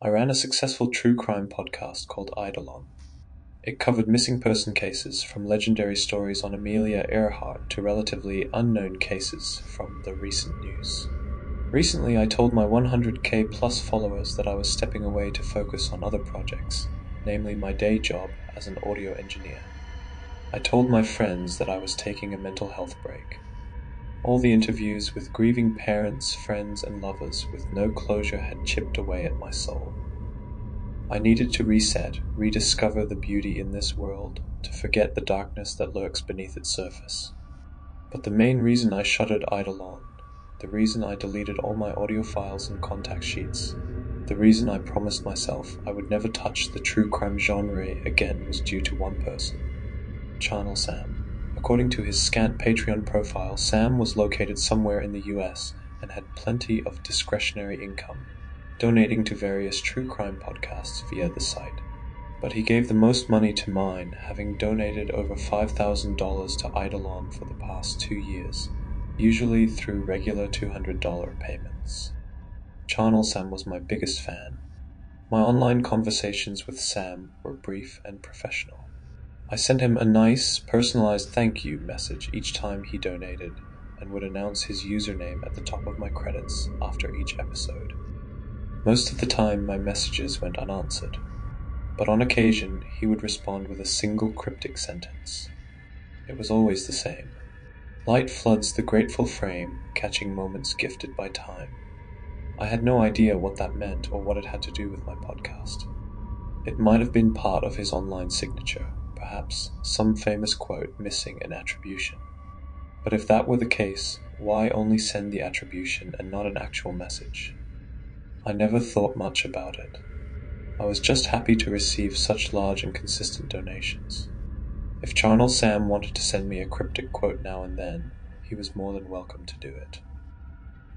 I ran a successful true crime podcast called Eidolon. It covered missing person cases, from legendary stories on Amelia Earhart to relatively unknown cases from the recent news. Recently, I told my 100k plus followers that I was stepping away to focus on other projects, namely my day job as an audio engineer. I told my friends that I was taking a mental health break. All the interviews with grieving parents, friends, and lovers with no closure had chipped away at my soul. I needed to reset, rediscover the beauty in this world, to forget the darkness that lurks beneath its surface. But the main reason I shuttered Eidolon, the reason I deleted all my audio files and contact sheets, the reason I promised myself I would never touch the true crime genre again was due to one person, Charnel Sam. According to his scant Patreon profile, Sam was located somewhere in the US and had plenty of discretionary income, donating to various true crime podcasts via the site. But he gave the most money to mine, having donated over $5,000 to Eidolon for the past 2 years, usually through regular $200 payments. Charnel Sam was my biggest fan. My online conversations with Sam were brief and professional. I sent him a nice, personalized thank you message each time he donated, and would announce his username at the top of my credits after each episode. Most of the time my messages went unanswered, but on occasion he would respond with a single cryptic sentence. It was always the same. Light floods the grateful frame, catching moments gifted by time. I had no idea what that meant or what it had to do with my podcast. It might have been part of his online signature, perhaps some famous quote missing an attribution. But if that were the case, why only send the attribution and not an actual message? I never thought much about it. I was just happy to receive such large and consistent donations. If Charnel Sam wanted to send me a cryptic quote now and then, he was more than welcome to do it.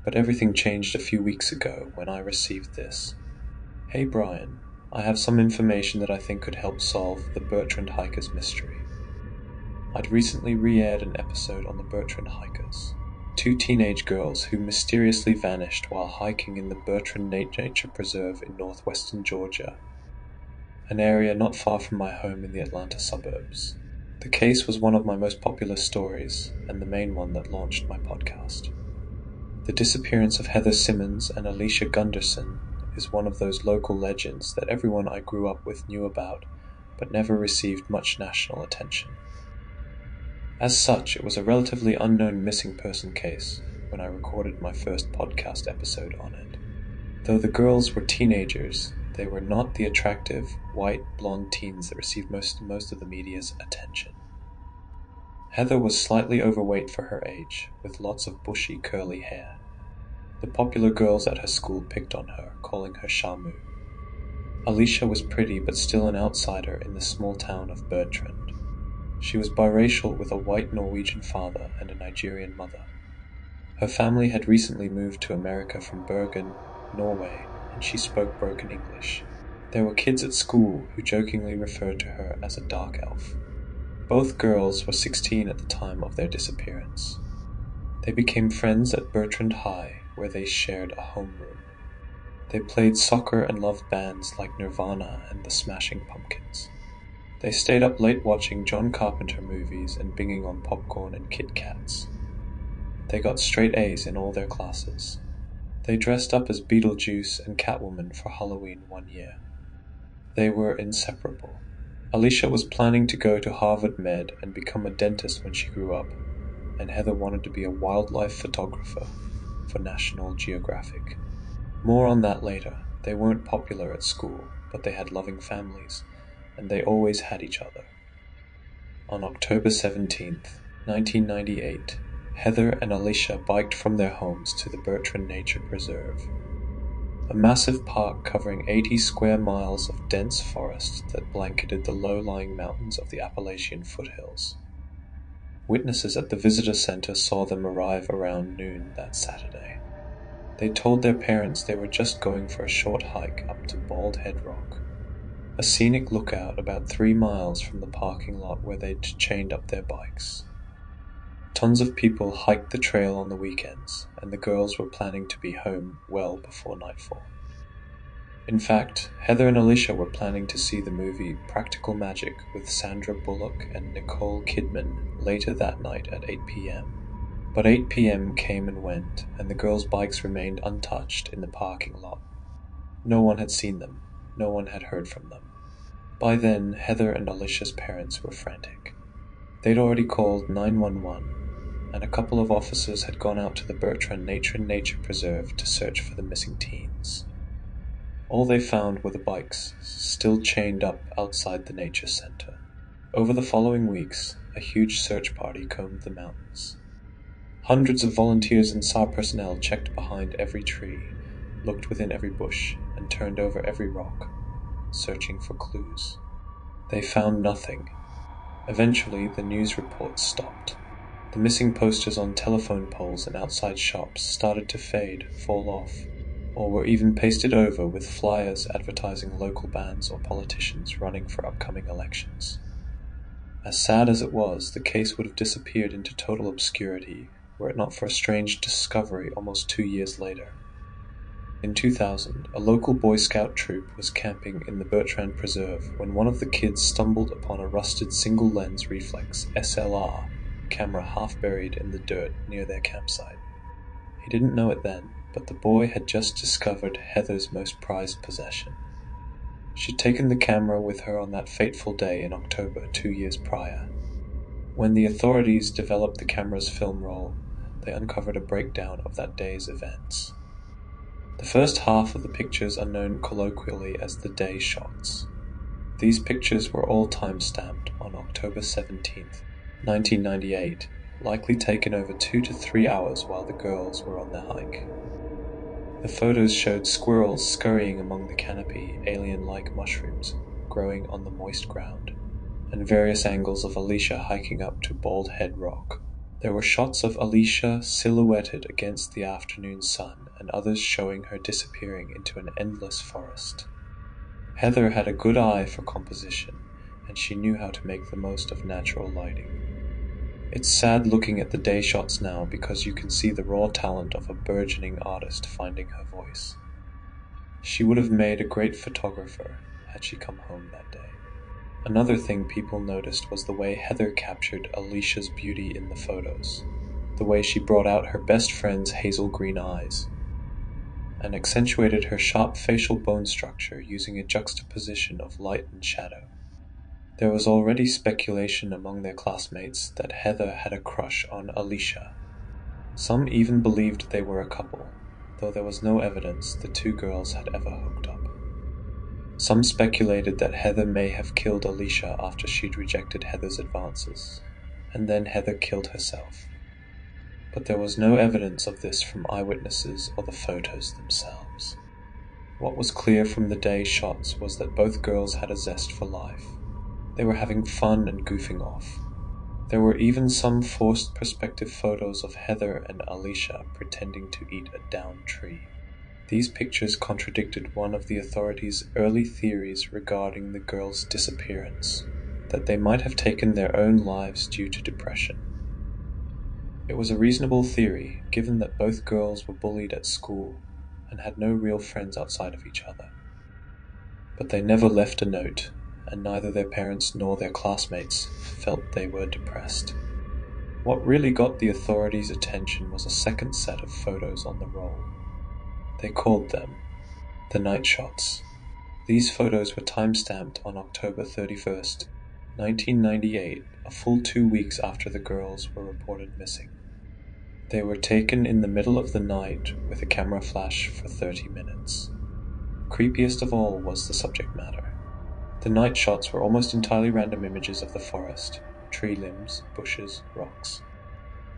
But everything changed a few weeks ago when I received this. Hey Brian, I have some information that I think could help solve the Bertrand Hikers mystery. I'd recently re-aired an episode on the Bertrand Hikers, two teenage girls who mysteriously vanished while hiking in the Bertrand Nature Preserve in northwestern Georgia, an area not far from my home in the Atlanta suburbs. The case was one of my most popular stories, and the main one that launched my podcast. The disappearance of Heather Simmons and Alicia Gunderson is one of those local legends that everyone I grew up with knew about, but never received much national attention. As such, it was a relatively unknown missing person case when I recorded my first podcast episode on it. Though the girls were teenagers, they were not the attractive, white, blonde teens that received most of the media's attention. Heather was slightly overweight for her age, with lots of bushy, curly hair. The popular girls at her school picked on her, calling her Shamu. Alicia was pretty but still an outsider in the small town of Bertrand. She was biracial with a white Norwegian father and a Nigerian mother. Her family had recently moved to America from Bergen, Norway, and she spoke broken English. There were kids at school who jokingly referred to her as a dark elf. Both girls were 16 at the time of their disappearance. They became friends at Bertrand High, where they shared a homeroom. They played soccer and loved bands like Nirvana and the Smashing Pumpkins. They stayed up late watching John Carpenter movies and binging on popcorn and Kit Kats. They got straight A's in all their classes. They dressed up as Beetlejuice and Catwoman for Halloween one year. They were inseparable. Alicia was planning to go to Harvard Med and become a dentist when she grew up, and Heather wanted to be a wildlife photographer for National Geographic. More on that later. They weren't popular at school, but they had loving families, and they always had each other. On October 17th, 1998, Heather and Alicia biked from their homes to the Bertrand Nature Preserve, a massive park covering 80 square miles of dense forest that blanketed the low-lying mountains of the Appalachian foothills. Witnesses at the visitor center saw them arrive around noon that Saturday. They told their parents they were just going for a short hike up to Bald Head Rock, a scenic lookout about 3 miles from the parking lot where they'd chained up their bikes. Tons of people hiked the trail on the weekends, and the girls were planning to be home well before nightfall. In fact, Heather and Alicia were planning to see the movie Practical Magic with Sandra Bullock and Nicole Kidman later that night at 8 p.m. But 8 p.m. came and went, and the girls' bikes remained untouched in the parking lot. No one had seen them. No one had heard from them. By then, Heather and Alicia's parents were frantic. They'd already called 911, and a couple of officers had gone out to the Bertrand Nature Preserve to search for the missing teens. All they found were the bikes, still chained up outside the nature center. Over the following weeks, a huge search party combed the mountains. Hundreds of volunteers and SAR personnel checked behind every tree, looked within every bush, and turned over every rock, searching for clues. They found nothing. Eventually, the news reports stopped. The missing posters on telephone poles and outside shops started to fade, fall off, or were even pasted over with flyers advertising local bands or politicians running for upcoming elections. As sad as it was, the case would have disappeared into total obscurity were it not for a strange discovery almost 2 years later. In 2000, a local Boy Scout troop was camping in the Bertrand Preserve when one of the kids stumbled upon a rusted single-lens reflex SLR camera half buried in the dirt near their campsite. He didn't know it then, but the boy had just discovered Heather's most prized possession. She'd taken the camera with her on that fateful day in October 2 years prior. When the authorities developed the camera's film roll, they uncovered a breakdown of that day's events. The first half of the pictures are known colloquially as the day shots. These pictures were all time-stamped on October 17th, 1998, likely taken over 2 to 3 hours while the girls were on their hike. The photos showed squirrels scurrying among the canopy, alien-like mushrooms growing on the moist ground, and various angles of Alicia hiking up to Bald Head Rock. There were shots of Alicia silhouetted against the afternoon sun, and others showing her disappearing into an endless forest. Heather had a good eye for composition, and she knew how to make the most of natural lighting. It's sad looking at the day shots now because you can see the raw talent of a burgeoning artist finding her voice. She would have made a great photographer had she come home that day. Another thing people noticed was the way Heather captured Alicia's beauty in the photos, the way she brought out her best friend's hazel green eyes, and accentuated her sharp facial bone structure using a juxtaposition of light and shadow. There was already speculation among their classmates that Heather had a crush on Alicia. Some even believed they were a couple, though there was no evidence the two girls had ever hooked up. Some speculated that Heather may have killed Alicia after she'd rejected Heather's advances, and then Heather killed herself. But there was no evidence of this from eyewitnesses or the photos themselves. What was clear from the day shots was that both girls had a zest for life. They were having fun and goofing off. There were even some forced perspective photos of Heather and Alicia pretending to eat a downed tree. These pictures contradicted one of the authorities' early theories regarding the girls' disappearance, that they might have taken their own lives due to depression. It was a reasonable theory, given that both girls were bullied at school and had no real friends outside of each other. But they never left a note, and neither their parents nor their classmates felt they were depressed. What really got the authorities' attention was a second set of photos on the roll. They called them the night shots. These photos were time-stamped on October 31st, 1998, a full 2 weeks after the girls were reported missing. They were taken in the middle of the night with a camera flash for 30 minutes. Creepiest of all was the subject matter. The night shots were almost entirely random images of the forest, tree limbs, bushes, rocks.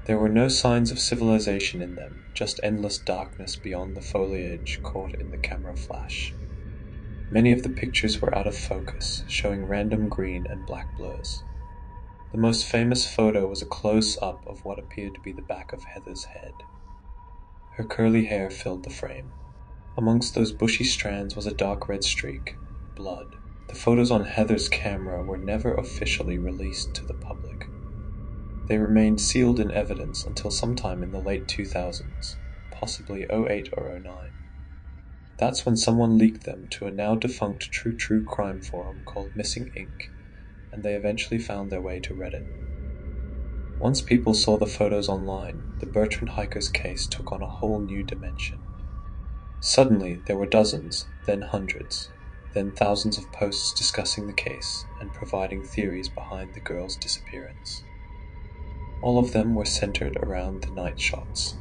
There were no signs of civilization in them, just endless darkness beyond the foliage caught in the camera flash. Many of the pictures were out of focus, showing random green and black blurs. The most famous photo was a close-up of what appeared to be the back of Heather's head. Her curly hair filled the frame. Amongst those bushy strands was a dark red streak, blood. The photos on Heather's camera were never officially released to the public. They remained sealed in evidence until sometime in the late 2000s, possibly 08 or 09. That's when someone leaked them to a now-defunct true crime forum called Missing Inc., and they eventually found their way to Reddit. Once people saw the photos online, the Bertrand hikers case took on a whole new dimension. Suddenly, there were dozens, then hundreds, then thousands of posts discussing the case and providing theories behind the girl's disappearance. All of them were centered around the night shots.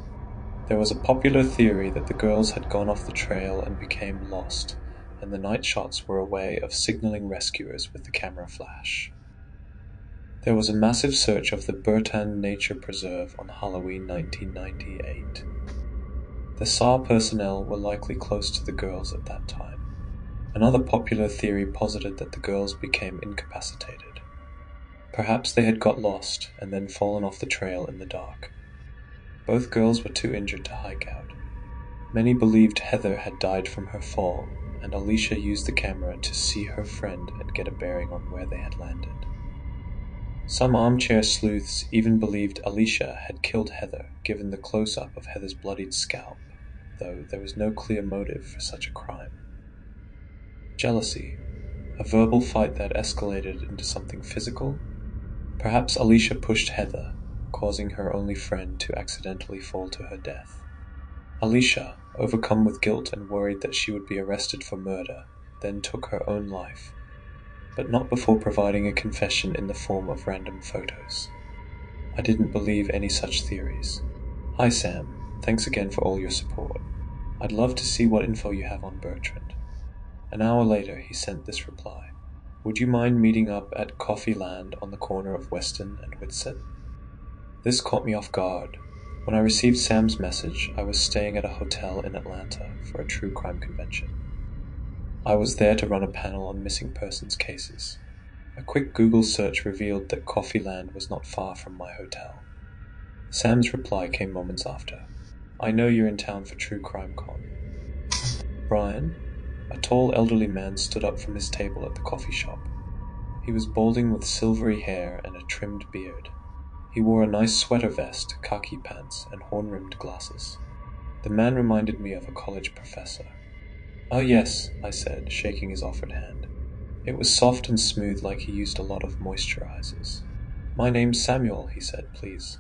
There was a popular theory that the girls had gone off the trail and became lost, and the night shots were a way of signaling rescuers with the camera flash. There was a massive search of the Bertrand Nature Preserve on Halloween 1998. The SAR personnel were likely close to the girls at that time. Another popular theory posited that the girls became incapacitated. Perhaps they had got lost and then fallen off the trail in the dark. Both girls were too injured to hike out. Many believed Heather had died from her fall, and Alicia used the camera to see her friend and get a bearing on where they had landed. Some armchair sleuths even believed Alicia had killed Heather, given the close-up of Heather's bloodied scalp, though there was no clear motive for such a crime. Jealousy, a verbal fight that escalated into something physical? Perhaps Alicia pushed Heather, causing her only friend to accidentally fall to her death. Alicia, overcome with guilt and worried that she would be arrested for murder, then took her own life, but not before providing a confession in the form of random photos. I didn't believe any such theories. Hi Sam, thanks again for all your support. I'd love to see what info you have on Bertrand. An hour later he sent this reply. Would you mind meeting up at Coffee Land on the corner of Weston and Whitsett? This caught me off guard. When I received Sam's message, I was staying at a hotel in Atlanta for a true crime convention. I was there to run a panel on missing persons cases. A quick Google search revealed that Coffee Land was not far from my hotel. Sam's reply came moments after. I know you're in town for True Crime Con. Brian? A tall elderly man stood up from his table at the coffee shop. He was balding with silvery hair and a trimmed beard. He wore a nice sweater vest, khaki pants, and horn-rimmed glasses. The man reminded me of a college professor. Oh yes, I said, shaking his offered hand. It was soft and smooth like he used a lot of moisturizers. My name's Samuel, he said, please.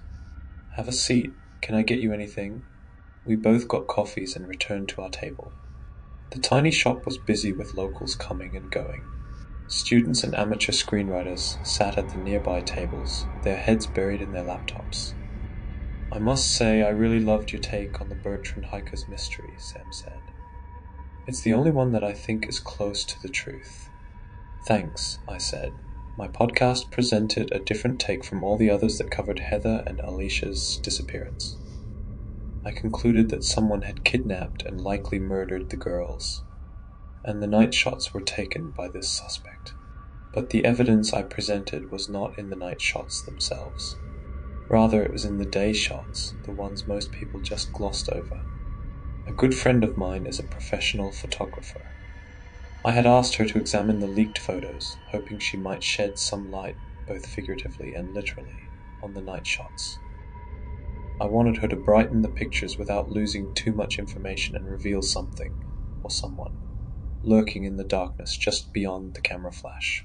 Have a seat. Can I get you anything? We both got coffees and returned to our table. The tiny shop was busy with locals coming and going. Students and amateur screenwriters sat at the nearby tables, their heads buried in their laptops. I must say I really loved your take on the Bertrand hikers mystery, Sam said. It's the only one that I think is close to the truth. Thanks, I said. My podcast presented a different take from all the others that covered Heather and Alicia's disappearance. I concluded that someone had kidnapped and likely murdered the girls, and the night shots were taken by this suspect. But the evidence I presented was not in the night shots themselves. Rather, it was in the day shots, the ones most people just glossed over. A good friend of mine is a professional photographer. I had asked her to examine the leaked photos, hoping she might shed some light, both figuratively and literally, on the night shots. I wanted her to brighten the pictures without losing too much information and reveal something, or someone, lurking in the darkness just beyond the camera flash.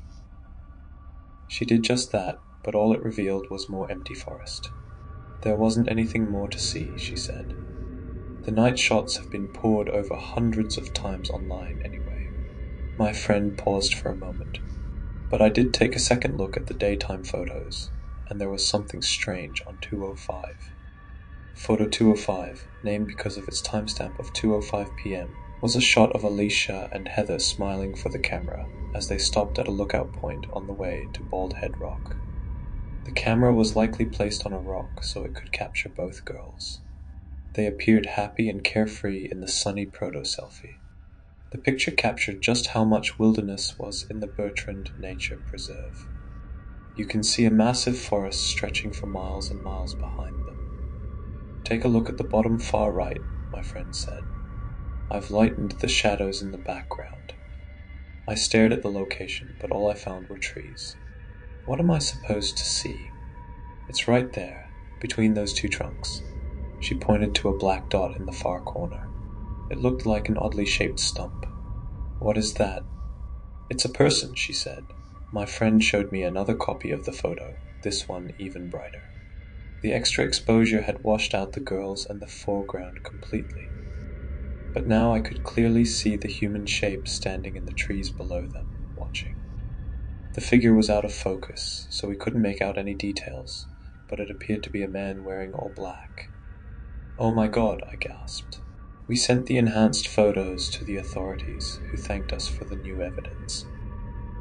She did just that, but all it revealed was more empty forest. There wasn't anything more to see, she said. The night shots have been pored over hundreds of times online anyway. My friend paused for a moment, but I did take a second look at the daytime photos, and there was something strange on 205. Photo 205, named because of its timestamp of 2:05 p.m., was a shot of Alicia and Heather smiling for the camera as they stopped at a lookout point on the way to Bald Head Rock. The camera was likely placed on a rock so it could capture both girls. They appeared happy and carefree in the sunny proto-selfie. The picture captured just how much wilderness was in the Bertrand Nature Preserve. You can see a massive forest stretching for miles and miles behind them. Take a look at the bottom far right, my friend said. I've lightened the shadows in the background. I stared at the location, but all I found were trees. What am I supposed to see? It's right there, between those two trunks. She pointed to a black dot in the far corner. It looked like an oddly shaped stump. "What is that?" "It's a person," she said. My friend showed me another copy of the photo, this one even brighter. The extra exposure had washed out the girls and the foreground completely. But now I could clearly see the human shape standing in the trees below them, watching. The figure was out of focus, so we couldn't make out any details, but it appeared to be a man wearing all black. "Oh my God," I gasped. We sent the enhanced photos to the authorities, who thanked us for the new evidence.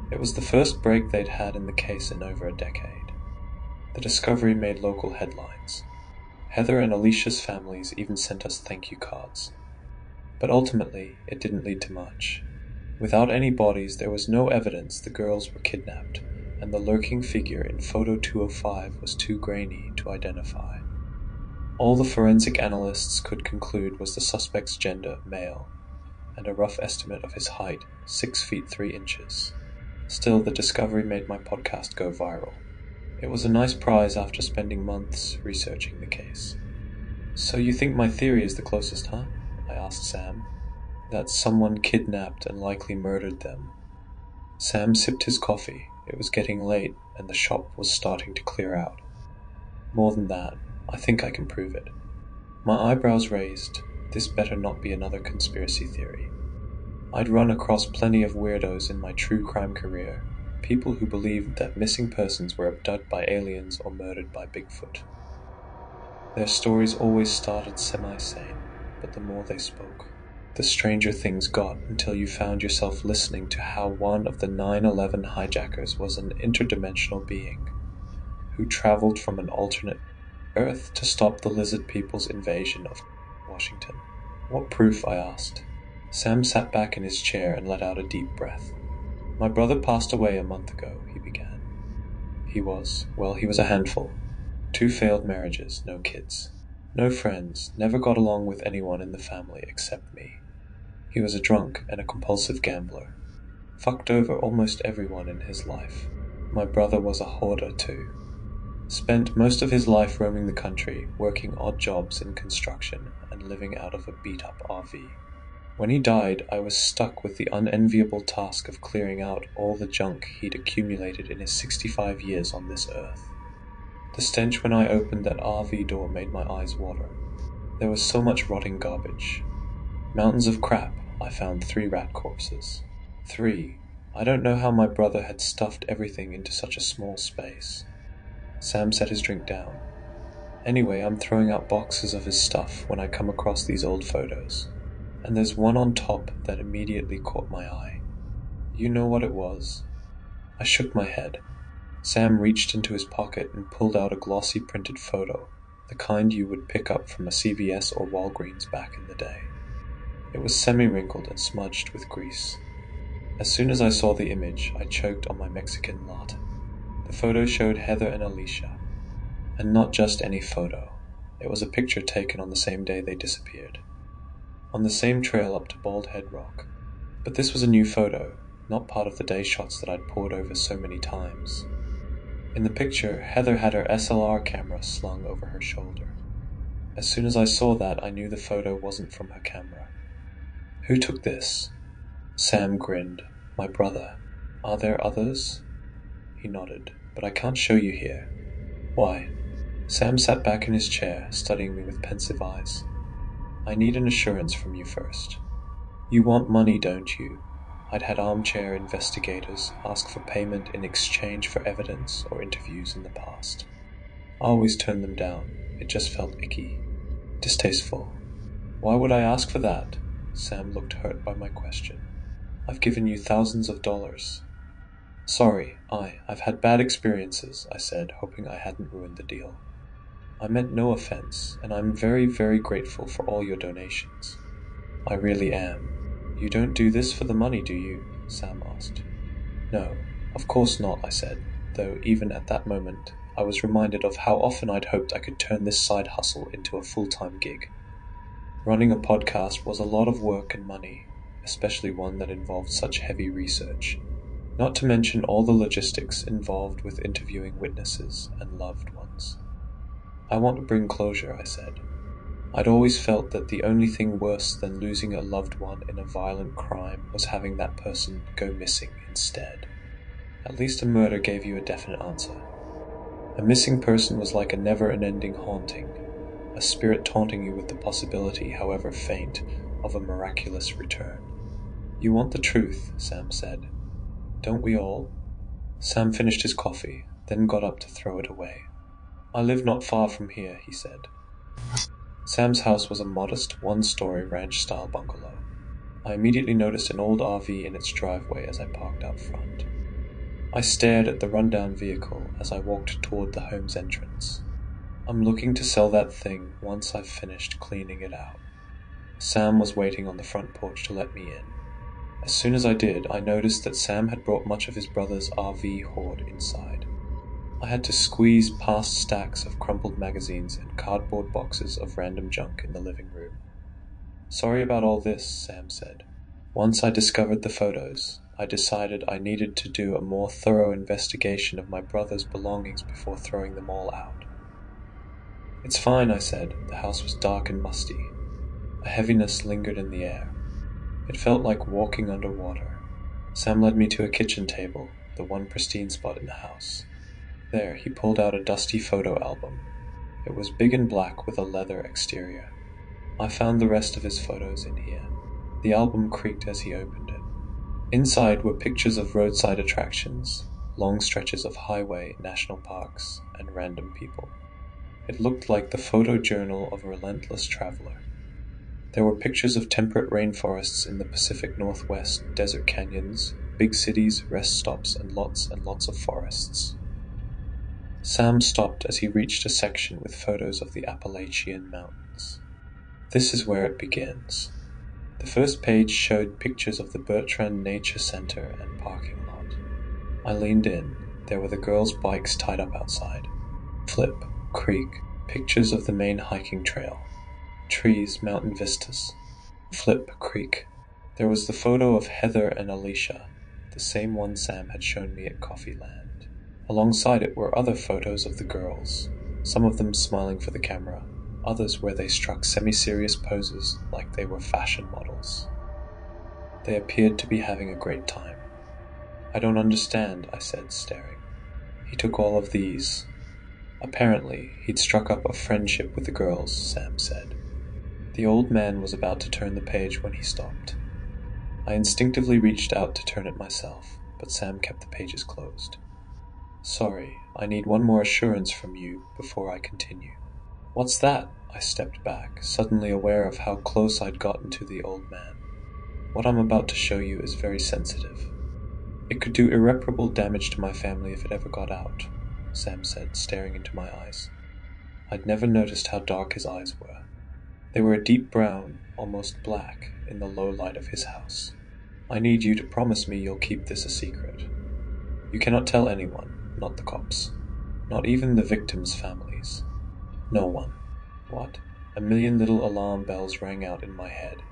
It was the first break they'd had in the case in over a decade. The discovery made local headlines. Heather and Alicia's families even sent us thank you cards. But ultimately, it didn't lead to much. Without any bodies, there was no evidence the girls were kidnapped, and the lurking figure in photo 205 was too grainy to identify. All the forensic analysts could conclude was the suspect's gender, male, and a rough estimate of his height, 6 feet 3 inches. Still, the discovery made my podcast go viral. It was a nice prize after spending months researching the case. "So you think my theory is the closest, huh?" I asked Sam. "That someone kidnapped and likely murdered them." Sam sipped his coffee. It was getting late, and the shop was starting to clear out. "More than that, I think I can prove it." My eyebrows raised. This better not be another conspiracy theory. I'd run across plenty of weirdos in my true crime career, people who believed that missing persons were abducted by aliens or murdered by Bigfoot. Their stories always started semi-sane, but the more they spoke, the stranger things got, until you found yourself listening to how one of the 9/11 hijackers was an interdimensional being who traveled from an alternate Earth to stop the lizard people's invasion of Washington. "What proof?" I asked. Sam sat back in his chair and let out a deep breath. "My brother passed away a month ago," he began. He was a handful. 2 failed marriages, no kids. No friends, never got along with anyone in the family except me. He was a drunk and a compulsive gambler. Fucked over almost everyone in his life. My brother was a hoarder too. Spent most of his life roaming the country, working odd jobs in construction, and living out of a beat-up RV. When he died, I was stuck with the unenviable task of clearing out all the junk he'd accumulated in his 65 years on this earth. The stench when I opened that RV door made my eyes water. There was so much rotting garbage. Mountains of crap. I found 3 rat corpses. 3. I don't know how my brother had stuffed everything into such a small space. Sam set his drink down. "Anyway, I'm throwing out boxes of his stuff when I come across these old photos. And there's one on top that immediately caught my eye. You know what it was?" I shook my head. Sam reached into his pocket and pulled out a glossy printed photo, the kind you would pick up from a CVS or Walgreens back in the day. It was semi-wrinkled and smudged with grease. As soon as I saw the image, I choked on my Mexican latte. The photo showed Heather and Alicia. And not just any photo. It was a picture taken on the same day they disappeared. On the same trail up to Bald Head Rock. But this was a new photo, not part of the day shots that I'd pored over so many times. In the picture, Heather had her SLR camera slung over her shoulder. As soon as I saw that, I knew the photo wasn't from her camera. "Who took this?" Sam grinned. "My brother." "Are there others?" He nodded. "But I can't show you here." "Why?" Sam sat back in his chair, studying me with pensive eyes. "I need an assurance from you first. You want money, don't you?" I'd had armchair investigators ask for payment in exchange for evidence or interviews in the past. I always turned them down. It just felt icky. Distasteful. "Why would I ask for that?" Sam looked hurt by my question. "I've given you thousands of dollars." "Sorry, I've had bad experiences," I said, hoping I hadn't ruined the deal. "I meant no offense, and I'm very, very grateful for all your donations." "I really am." "You don't do this for the money, do you?" Sam asked. "No, of course not," I said, though even at that moment I was reminded of how often I'd hoped I could turn this side hustle into a full-time gig. Running a podcast was a lot of work and money, especially one that involved such heavy research, not to mention all the logistics involved with interviewing witnesses and loved ones. "I want to bring closure," I said. I'd always felt that the only thing worse than losing a loved one in a violent crime was having that person go missing instead. At least a murder gave you a definite answer. A missing person was like a never-ending haunting, a spirit taunting you with the possibility, however faint, of a miraculous return. "You want the truth," Sam said. "Don't we all?" Sam finished his coffee, then got up to throw it away. "I live not far from here," he said. Sam's house was a modest, one-story ranch-style bungalow. I immediately noticed an old RV in its driveway as I parked out front. I stared at the rundown vehicle as I walked toward the home's entrance. "I'm looking to sell that thing once I've finished cleaning it out." Sam was waiting on the front porch to let me in. As soon as I did, I noticed that Sam had brought much of his brother's RV hoard inside. I had to squeeze past stacks of crumpled magazines and cardboard boxes of random junk in the living room. "Sorry about all this," Sam said. "Once I discovered the photos, I decided I needed to do a more thorough investigation of my brother's belongings before throwing them all out." "It's fine," I said. The house was dark and musty. A heaviness lingered in the air. It felt like walking underwater. Sam led me to a kitchen table, the one pristine spot in the house. There, he pulled out a dusty photo album. It was big and black with a leather exterior. I found the rest of his photos in here. The album creaked as he opened it. Inside were pictures of roadside attractions, long stretches of highway, national parks, and random people. It looked like the photo journal of a relentless traveler. There were pictures of temperate rainforests in the Pacific Northwest, desert canyons, big cities, rest stops, and lots of forests. Sam stopped as he reached a section with photos of the Appalachian Mountains. "This is where it begins." The first page showed pictures of the Bertrand Nature Center and parking lot. I leaned in. There were the girls' bikes tied up outside. Flip, creek, pictures of the main hiking trail. Trees, mountain vistas. Flip, creek. There was the photo of Heather and Alicia, the same one Sam had shown me at Coffee Land. Alongside it were other photos of the girls, some of them smiling for the camera, others where they struck semi-serious poses like they were fashion models. They appeared to be having a great time. "I don't understand," I said, staring. "He took all of these." "Apparently, he'd struck up a friendship with the girls," Sam said. The old man was about to turn the page when he stopped. I instinctively reached out to turn it myself, but Sam kept the pages closed. "Sorry, I need one more assurance from you before I continue." "What's that?" I stepped back, suddenly aware of how close I'd gotten to the old man. "What I'm about to show you is very sensitive. It could do irreparable damage to my family if it ever got out," Sam said, staring into my eyes. I'd never noticed how dark his eyes were. They were a deep brown, almost black, in the low light of his house. "I need you to promise me you'll keep this a secret. You cannot tell anyone, not the cops. Not even the victims' families. No one." What? A million little alarm bells rang out in my head.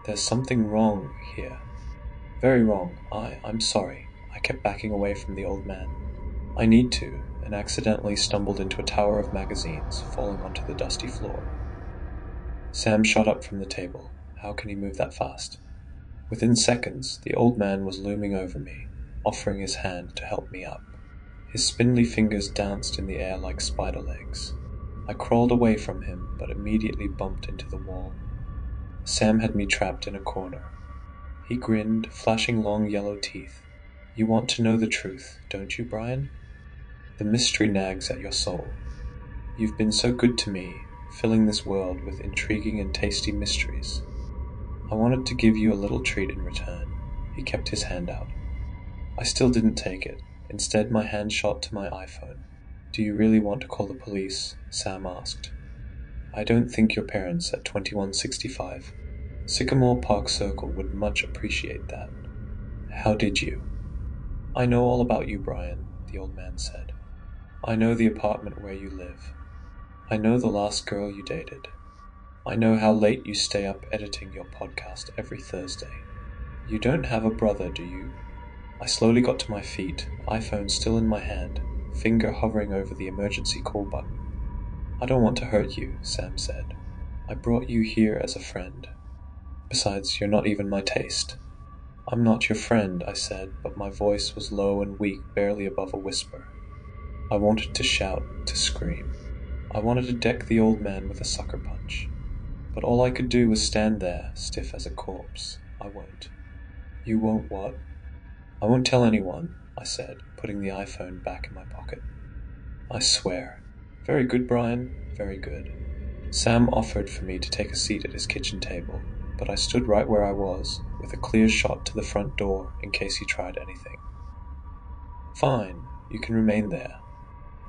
"There's something wrong here." "Very wrong. I'm sorry." I kept backing away from the old man. "I need to," and accidentally stumbled into a tower of magazines, falling onto the dusty floor. Sam shot up from the table. How can he move that fast? Within seconds, the old man was looming over me, offering his hand to help me up. His spindly fingers danced in the air like spider legs. I crawled away from him, but immediately bumped into the wall. Sam had me trapped in a corner. He grinned, flashing long yellow teeth. "You want to know the truth, don't you, Brian? The mystery nags at your soul. You've been so good to me, filling this world with intriguing and tasty mysteries. I wanted to give you a little treat in return." He kept his hand out. I still didn't take it. Instead, my hand shot to my iPhone. "Do you really want to call the police?" Sam asked. "I don't think your parents at 2165 Sycamore Park Circle would much appreciate that." "How did you?" "I know all about you, Brian," the old man said. "I know the apartment where you live. I know the last girl you dated. I know how late you stay up editing your podcast every Thursday. You don't have a brother, do you?" I slowly got to my feet, iPhone still in my hand, finger hovering over the emergency call button. "I don't want to hurt you," Sam said. I brought you here as a friend. Besides, you're not even my taste. I'm not your friend, I said, but my voice was low and weak, barely above a whisper. I wanted to shout, to scream. I wanted to deck the old man with a sucker punch. But all I could do was stand there, stiff as a corpse. I won't. You won't what? I won't tell anyone, I said, putting the iPhone back in my pocket. I swear. Very good, Brian. Very good. Sam offered for me to take a seat at his kitchen table, but I stood right where I was, with a clear shot to the front door in case he tried anything. Fine, you can remain there.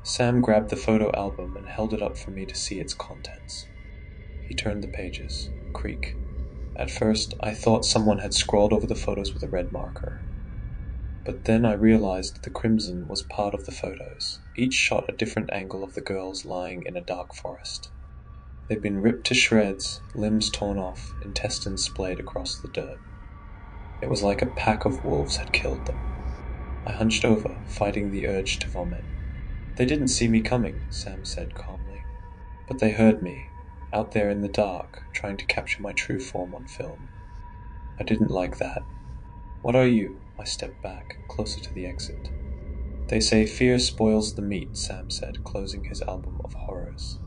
Sam grabbed the photo album and held it up for me to see its contents. He turned the pages. Creak. At first, I thought someone had scrawled over the photos with a red marker. But then I realized the crimson was part of the photos, each shot a different angle of the girls lying in a dark forest. They'd been ripped to shreds, limbs torn off, intestines splayed across the dirt. It was like a pack of wolves had killed them. I hunched over, fighting the urge to vomit. They didn't see me coming, Sam said calmly. But they heard me, out there in the dark, trying to capture my true form on film. I didn't like that. What are you? I stepped back, closer to the exit. They say fear spoils the meat, Sam said, closing his album of horrors.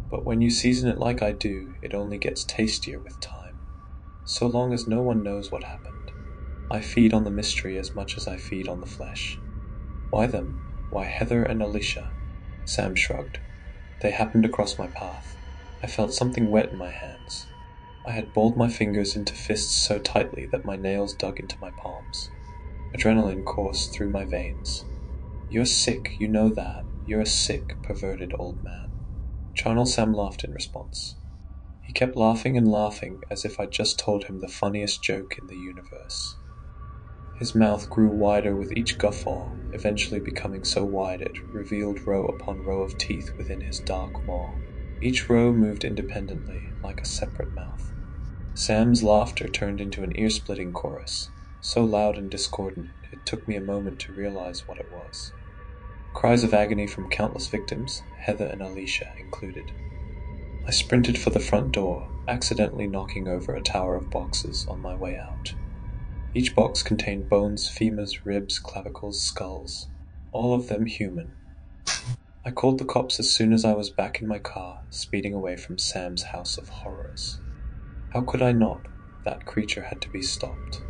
But when you season it like I do, it only gets tastier with time. So long as no one knows what happened. I feed on the mystery as much as I feed on the flesh. Why them? Why Heather and Alicia? Sam shrugged. They happened across my path. I felt something wet in my hands. I had balled my fingers into fists so tightly that my nails dug into my palms. Adrenaline coursed through my veins. You're sick, you know that. You're a sick, perverted old man. Charnel Sam laughed in response. He kept laughing and laughing as if I'd just told him the funniest joke in the universe. His mouth grew wider with each guffaw, eventually becoming so wide it revealed row upon row of teeth within his dark maw. Each row moved independently, like a separate mouth. Sam's laughter turned into an ear-splitting chorus, so loud and discordant it took me a moment to realize what it was. Cries of agony from countless victims, Heather and Alicia included. I sprinted for the front door, accidentally knocking over a tower of boxes on my way out. Each box contained bones, femurs, ribs, clavicles, skulls, all of them human. I called the cops as soon as I was back in my car, speeding away from Sam's house of horrors. How could I not? That creature had to be stopped.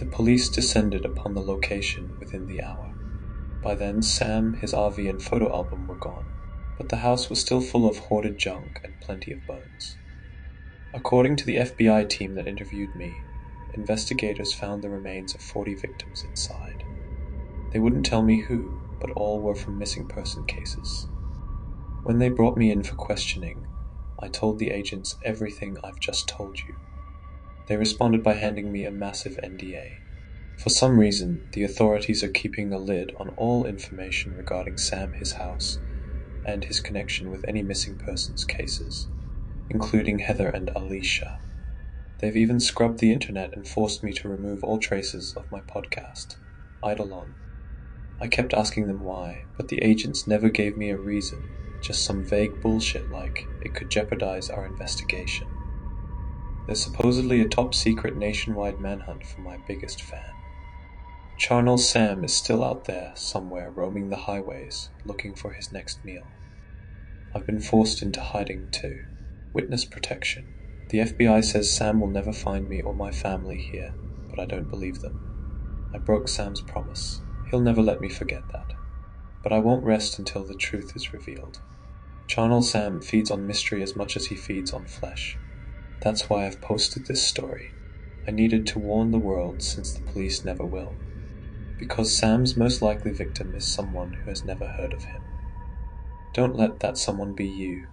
The police descended upon the location within the hour. By then, Sam, his RV and photo album were gone, but the house was still full of hoarded junk and plenty of bones. According to the FBI team that interviewed me, investigators found the remains of 40 victims inside. They wouldn't tell me who, but all were from missing person cases. When they brought me in for questioning, I told the agents everything I've just told you. They responded by handing me a massive NDA. For some reason, the authorities are keeping a lid on all information regarding Sam, his house, and his connection with any missing persons cases, including Heather and Alicia. They've even scrubbed the internet and forced me to remove all traces of my podcast, Eidolon. I kept asking them why, but the agents never gave me a reason, just some vague bullshit like it could jeopardize our investigation. There's supposedly a top-secret nationwide manhunt for my biggest fan. Charnel Sam is still out there, somewhere, roaming the highways, looking for his next meal. I've been forced into hiding too. Witness protection. The FBI says Sam will never find me or my family here, but I don't believe them. I broke Sam's promise. He'll never let me forget that. But I won't rest until the truth is revealed. Charnel Sam feeds on mystery as much as he feeds on flesh. That's why I've posted this story. I needed to warn the world since the police never will. Because Sam's most likely victim is someone who has never heard of him. Don't let that someone be you.